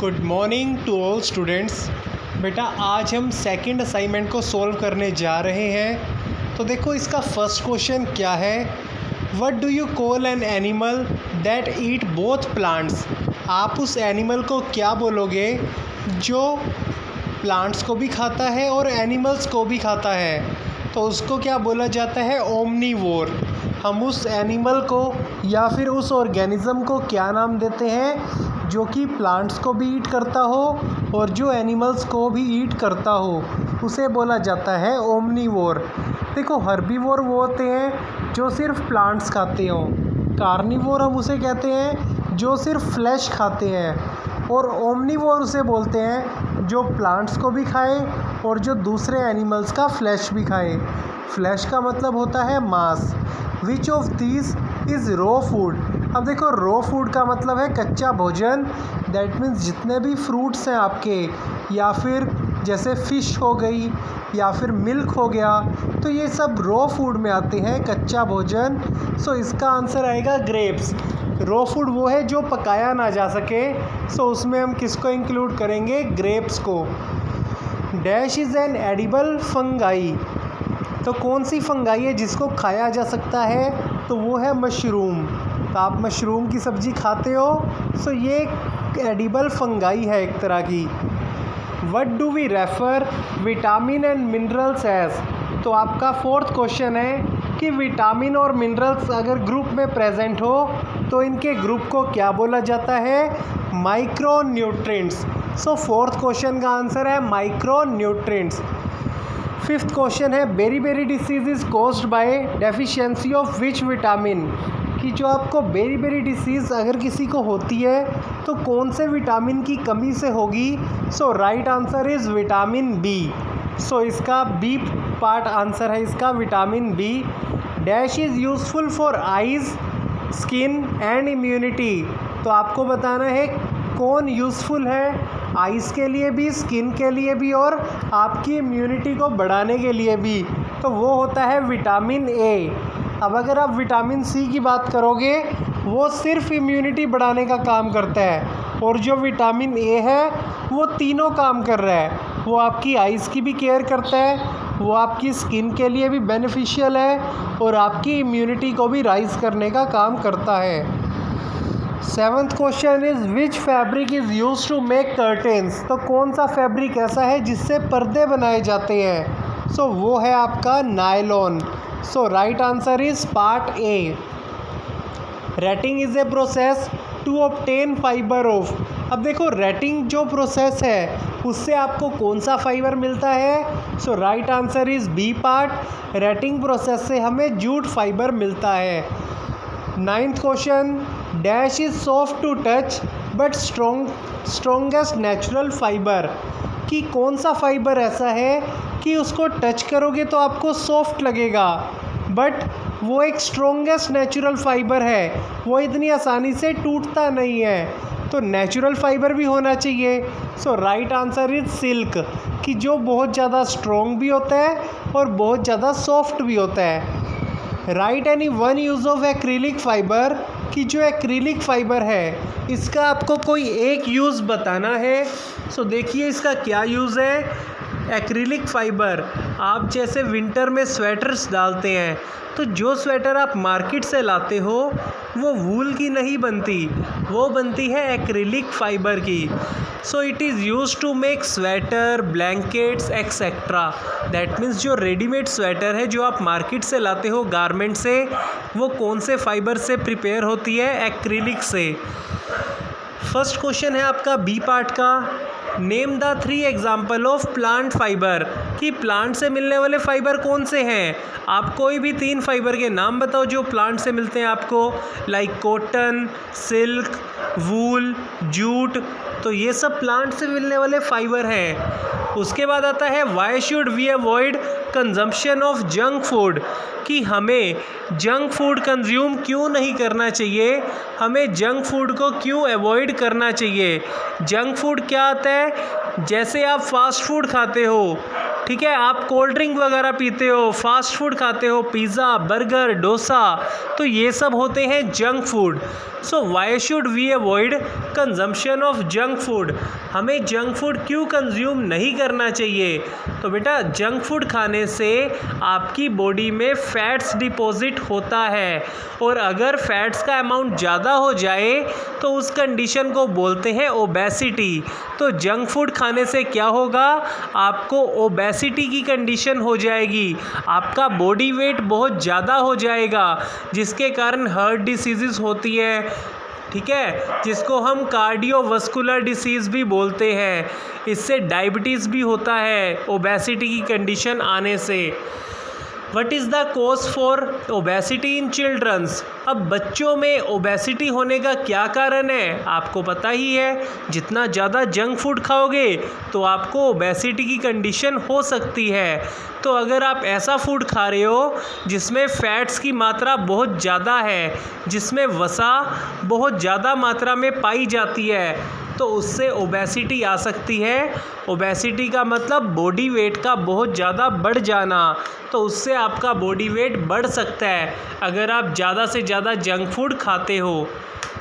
Good morning to all students. बेटा आज हम सेकंड असाइनमेंट को सॉल्व करने जा रहे हैं। तो देखो इसका फर्स्ट क्वेश्चन क्या है, what do you call an animal that eat both plants. आप उस एनिमल को क्या बोलोगे जो प्लांट्स को भी खाता है और एनिमल्स को भी खाता है। तो उसको क्या बोला जाता है, ओमनीवोर। हम उस एनिमल को या फिर उस ऑर्गेनिज्म को क्या नाम देते हैं जो कि प्लांट्स को भी ईट करता हो और जो एनिमल्स को भी ईट करता हो, उसे बोला जाता है ओमनीवोर। देखो हर्बीवोर वो होते हैं जो सिर्फ प्लांट्स खाते हों, कार्निवोर हम उसे कहते हैं जो सिर्फ फ्लैश खाते हैं, और ओमनीवोर उसे बोलते हैं जो प्लांट्स को भी खाए और जो दूसरे एनिमल्स का फ्लैश भी खाए। फ्लैश का मतलब होता है मांस। Which of these is raw food. अब देखो रॉ फूड का मतलब है कच्चा भोजन। दैट मीन्स जितने भी फ्रूट्स हैं आपके, या फिर जैसे फ़िश हो गई या फिर मिल्क हो गया, तो ये सब रॉ फूड में आते हैं, कच्चा भोजन। सो इसका आंसर आएगा ग्रेप्स। रॉ फूड वो है जो पकाया ना जा सके, सो उसमें हम किसको इंक्लूड करेंगे, ग्रेप्स को। Dash is an edible fungi. तो कौन सी फंगाई है जिसको खाया जा सकता है, तो वो है मशरूम। तो आप मशरूम की सब्ज़ी खाते हो, सो ये एक एडिबल फंगाई है एक तरह की। What do we refer vitamin and minerals as. तो आपका फोर्थ क्वेश्चन है कि विटामिन और मिनरल्स अगर ग्रुप में प्रेजेंट हो तो इनके ग्रुप को क्या बोला जाता है, micronutrients. So fourth question का आंसर है माइक्रो न्यूट्रिएंट्स। फिफ्थ क्वेश्चन है beri disease is caused by deficiency of which vitamin. कि जो आपको बेरी डिसीज़ अगर किसी को होती है तो कौन से विटामिन की कमी से होगी। So right answer is vitamin B. So इसका बी पार्ट आंसर है इसका, vitamin B. Dash is useful for eyes, skin and immunity. तो आपको बताना है कौन यूज़फुल है आइज़ के लिए भी, स्किन के लिए भी और आपकी इम्यूनिटी को बढ़ाने के लिए भी। तो वो होता है विटामिन ए। अब अगर आप विटामिन सी की बात करोगे, वो सिर्फ इम्यूनिटी बढ़ाने का काम करता है, और जो विटामिन ए है वो तीनों काम कर रहा है। वो आपकी आइज़ की भी केयर करता है, वो आपकी स्किन के लिए भी बेनिफिशियल है, और आपकी इम्यूनिटी को भी राइज करने का काम करता है। Seventh question is which fabric is use to make curtains. तो कौन सा फैब्रिक ऐसा है जिससे पर्दे बनाए जाते हैं। सो वो है आपका nylon. So right answer is part A. Retting is a process to obtain fibre of. अब देखो रेटिंग जो प्रोसेस है उससे आपको कौन सा फाइबर मिलता है। So right answer is B part. Retting process से हमें जूट फाइबर मिलता है। Ninth question, dash is soft to touch but strongest natural fibre. कि कौन सा फाइबर ऐसा है कि उसको टच करोगे तो आपको सॉफ्ट लगेगा, बट वो एक स्ट्रॉन्गेस्ट नेचुरल फाइबर है, वो इतनी आसानी से टूटता नहीं है। तो नेचुरल फाइबर भी होना चाहिए। सो राइट आंसर इज सिल्क। कि जो बहुत ज़्यादा स्ट्रॉन्ग भी होता है और बहुत ज़्यादा सॉफ्ट भी होता है। Right any one use of acrylic fibre. कि जो एक्रिलिक फाइबर है इसका आपको कोई एक यूज़ बताना है। सो देखिए इसका क्या यूज़ है। एक्रिलिक फाइबर, आप जैसे विंटर में स्वेटर्स डालते हैं, तो जो स्वेटर आप मार्केट से लाते हो वो वूल की नहीं बनती, वो बनती है एक्रिलिक फाइबर की। So it is use to make sweater, blankets etcetera. That means जो रेडीमेड स्वेटर है जो आप मार्केट से लाते हो गारमेंट से, वो कौन से फाइबर से प्रिपेयर होती है, एक्रिलिक से। फर्स्ट क्वेश्चन है आपका बी पार्ट का, name the 3 example of plant fibre. कि प्लांट से मिलने वाले फाइबर कौन से हैं। आप कोई भी 3 फाइबर के नाम बताओ जो प्लांट से मिलते हैं आपको, लाइक कॉटन, सिल्क, वूल, जूट। तो ये सब प्लांट से मिलने वाले फाइबर हैं। उसके बाद आता है why should we avoid consumption of junk food. कि हमें जंक फूड कंज्यूम क्यों नहीं करना चाहिए, हमें जंक फूड को क्यों अवॉइड करना चाहिए। जंक फूड क्या आता है, जैसे आप फास्ट फूड खाते हो, ठीक है, आप कोल्ड ड्रिंक वगैरह पीते हो, फास्ट फूड खाते हो, पिज़्ज़ा, बर्गर, डोसा, तो ये सब होते हैं junk food. So why should we avoid consumption of junk food, हमें जंक फूड क्यों कंज्यूम नहीं करना चाहिए? तो बेटा जंक फूड खाने से आपकी बॉडी में फैट्स डिपॉजिट होता है और अगर फैट्स का अमाउंट ज़्यादा हो जाए तो उस कंडीशन को बोलते हैं ओबेसिटी। तो जंक फूड खाने से क्या होगा, आपको ओबेसिटी की कंडीशन हो जाएगी, आपका बॉडी वेट बहुत ज़्यादा हो जाएगा जिसके कारण हार्ट डिसीज़ होती है, ठीक है, जिसको हम कार्डियोवास्कुलर डिसीज़ भी बोलते हैं। इससे डायबिटीज़ भी होता है ओबेसिटी की कंडीशन आने से। What is the cause for obesity in childrens, अब बच्चों में ओबेसिटी होने का क्या कारण है? आपको पता ही है, जितना ज़्यादा जंक फूड खाओगे तो आपको ओबेसिटी की कंडीशन हो सकती है। तो अगर आप ऐसा फूड खा रहे हो जिसमें फ़ैट्स की मात्रा बहुत ज़्यादा है, जिसमें वसा बहुत ज़्यादा मात्रा में पाई जाती है, तो उससे ओबेसिटी आ सकती है। ओबेसिटी का मतलब बॉडी वेट का बहुत ज़्यादा बढ़ जाना, तो उससे आपका बॉडी वेट बढ़ सकता है अगर आप ज़्यादा से ज़्यादा जंक फूड खाते हो।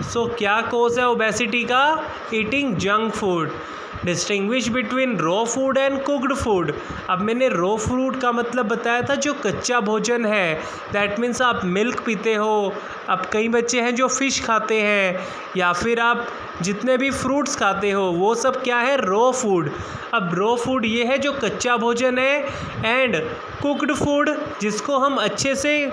सो क्या कॉज है ओबेसिटी का? Eating junk food. Distinguish between raw food and cooked food, अब मैंने रॉ फूड का मतलब बताया था जो कच्चा भोजन है, दैट मीन्स आप मिल्क पीते हो, अब कई बच्चे हैं जो फ़िश खाते हैं, या फिर आप जितने भी फ्रूट्स खाते हो वो सब क्या है, रॉ फूड। अब रॉ फूड ये है जो कच्चा भोजन है, एंड कुक्ड फूड जिसको हम अच्छे से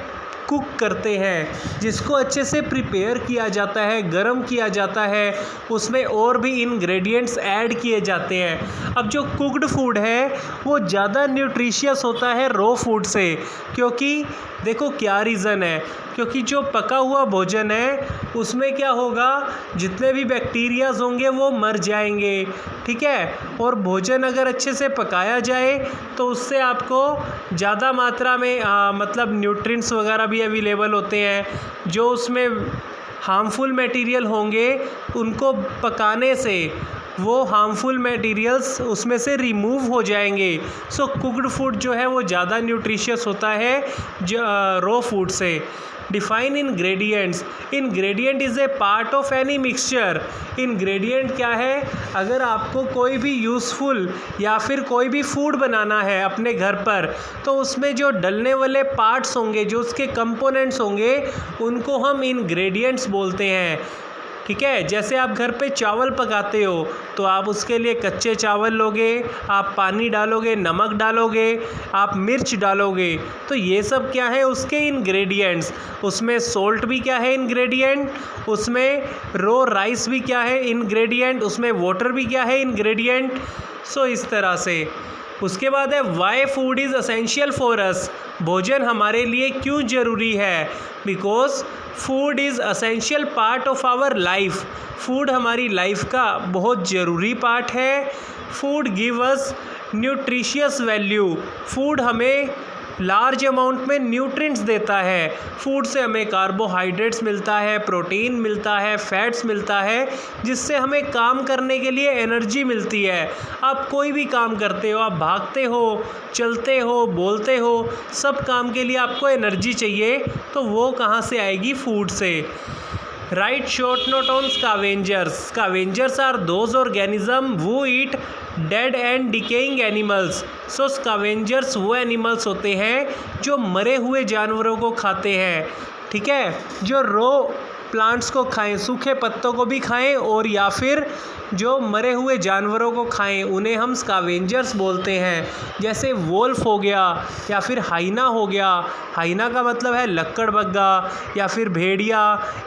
कुक करते हैं, जिसको अच्छे से प्रिपेयर किया जाता है, गरम किया जाता है, उसमें और भी इंग्रेडिएंट्स ऐड किए जाते हैं। अब जो कुक्ड फूड है वो ज़्यादा न्यूट्रिशियस होता है रॉ फूड से, क्योंकि देखो क्या रीज़न है, क्योंकि जो पका हुआ भोजन है उसमें क्या होगा, जितने भी बैक्टीरियाज होंगे वो मर जाएंगे, ठीक है। और भोजन अगर अच्छे से पकाया जाए तो उससे आपको ज़्यादा मात्रा में मतलब न्यूट्रिएंट्स वगैरह भी अवेलेबल होते हैं। जो उसमें हार्मफुल मटेरियल होंगे उनको पकाने से वो हार्मफुल मटेरियल्स उसमें से रिमूव हो जाएंगे। सो कुक्ड फूड जो है वो ज़्यादा न्यूट्रिशियस होता है रॉ फूड से। Define ingredients, ingredient is a part of any mixture. Ingredient क्या है, अगर आपको कोई भी यूज़फुल या फिर कोई भी फूड बनाना है अपने घर पर, तो उसमें जो डलने वाले पार्ट्स होंगे, जो उसके कंपोनेंट्स होंगे, उनको हम इंग्रेडिएंट्स बोलते हैं, ठीक है। जैसे आप घर पे चावल पकाते हो तो आप उसके लिए कच्चे चावल लोगे, आप पानी डालोगे, नमक डालोगे, आप मिर्च डालोगे, तो ये सब क्या है उसके इंग्रेडिएंट्स। उसमें सोल्ट भी क्या है इंग्रेडिएंट, उसमें रो राइस भी क्या है इंग्रेडिएंट, उसमें वाटर भी क्या है इंग्रेडिएंट। सो इस तरह से। उसके बाद है why food is essential for us, भोजन हमारे लिए क्यों ज़रूरी है? Because food is essential part of our life, food हमारी लाइफ का बहुत ज़रूरी पार्ट है। Food give us nutritious value, food हमें लार्ज अमाउंट में न्यूट्रिएंट्स देता है। फूड से हमें कार्बोहाइड्रेट्स मिलता है, प्रोटीन मिलता है, फैट्स मिलता है, जिससे हमें काम करने के लिए एनर्जी मिलती है। आप कोई भी काम करते हो, आप भागते हो, चलते हो, बोलते हो, सब काम के लिए आपको एनर्जी चाहिए, तो वो कहाँ से आएगी? फूड से। Right short note on scavengers, scavengers are those organism who eat dead and decaying animals. So scavengers वो एनिमल्स होते हैं जो मरे हुए जानवरों को खाते हैं, ठीक है, जो रो प्लांट्स को खाएं, सूखे पत्तों को भी खाएं, और या फिर जो मरे हुए जानवरों को खाएं, उन्हें हम स्कैवेंजर्स बोलते हैं। जैसे वोल्फ हो गया या फिर हाइना हो गया, हाइना का मतलब है लक्कड़बग्गा, या फिर भेड़िया,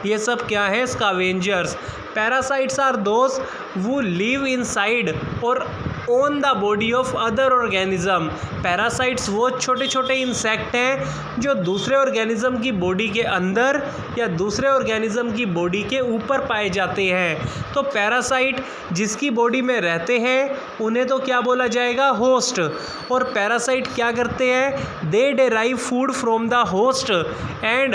ये सब क्या है? स्कैवेंजर्स। पैरासाइट्स आर दोज वो लिव इनसाइड और on the body of other organism. Parasites वो छोटे छोटे इंसेक्ट हैं जो दूसरे ऑर्गेनिज्म की बॉडी के अंदर या दूसरे ऑर्गेनिज्म की बॉडी के ऊपर पाए जाते हैं। तो पैरासाइट जिसकी बॉडी में रहते हैं उन्हें तो क्या बोला जाएगा? होस्ट। और पैरासाइट क्या करते हैं? They derive food from the host and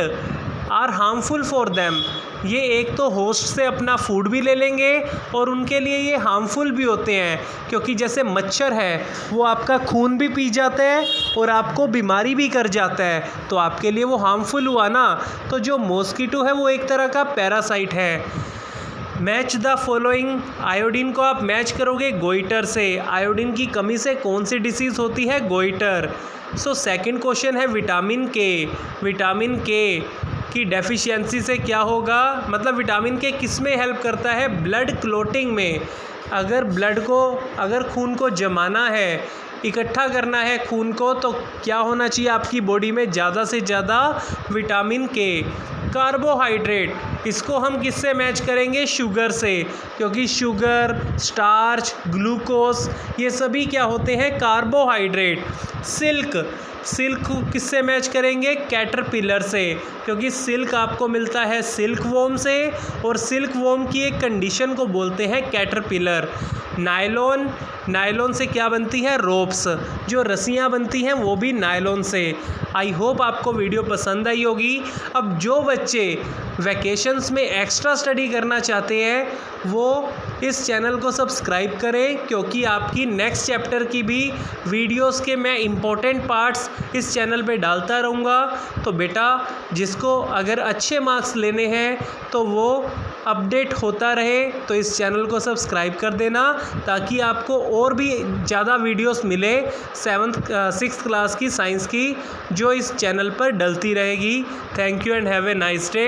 are harmful for them. ये एक तो होस्ट से अपना फूड भी ले लेंगे और उनके लिए ये हार्मफुल भी होते हैं, क्योंकि जैसे मच्छर है वो आपका खून भी पी जाता है और आपको बीमारी भी कर जाता है, तो आपके लिए वो हार्मफुल हुआ ना। तो जो मॉस्किटो है वो एक तरह का पैरासाइट है। Match the following. आयोडीन को आप मैच करोगे गोइटर से। आयोडीन की कमी से कौन सी डिसीज़ होती है? गोइटर। सो सेकंड क्वेश्चन है विटामिन के। विटामिन के की डेफिशिएंसी से क्या होगा? मतलब विटामिन के किस में हेल्प करता है? ब्लड क्लोटिंग में। अगर खून को जमाना है, इकट्ठा करना है खून को, तो क्या होना चाहिए आपकी बॉडी में? ज़्यादा से ज़्यादा विटामिन के। कार्बोहाइड्रेट, इसको हम किससे मैच करेंगे? शुगर से, क्योंकि शुगर, स्टार्च, ग्लूकोज ये सभी क्या होते हैं? कार्बोहाइड्रेट। सिल्क को किससे मैच करेंगे? कैटरपिलर से, क्योंकि सिल्क आपको मिलता है सिल्क वॉर्म से, और सिल्क वॉर्म की एक कंडीशन को बोलते हैं कैटरपिलर। नायलॉन से क्या बनती है? रोप्स। जो रस्सियाँ बनती हैं वो भी नायलॉन से। आई होप आपको वीडियो पसंद आई होगी। अब जो बच्चे वैकेशंस में एक्स्ट्रा स्टडी करना चाहते हैं वो इस चैनल को सब्सक्राइब करें, क्योंकि आपकी नेक्स्ट चैप्टर की भी वीडियोस के मैं इम्पोर्टेंट पार्ट्स इस चैनल पे डालता रहूँगा। तो बेटा जिसको अगर अच्छे मार्क्स लेने हैं तो वो अपडेट होता रहे, तो इस चैनल को सब्सक्राइब कर देना, ताकि आपको और भी ज़्यादा वीडियोस मिले 6th क्लास की साइंस की, जो इस चैनल पर डलती रहेगी। Thank you and have a nice day.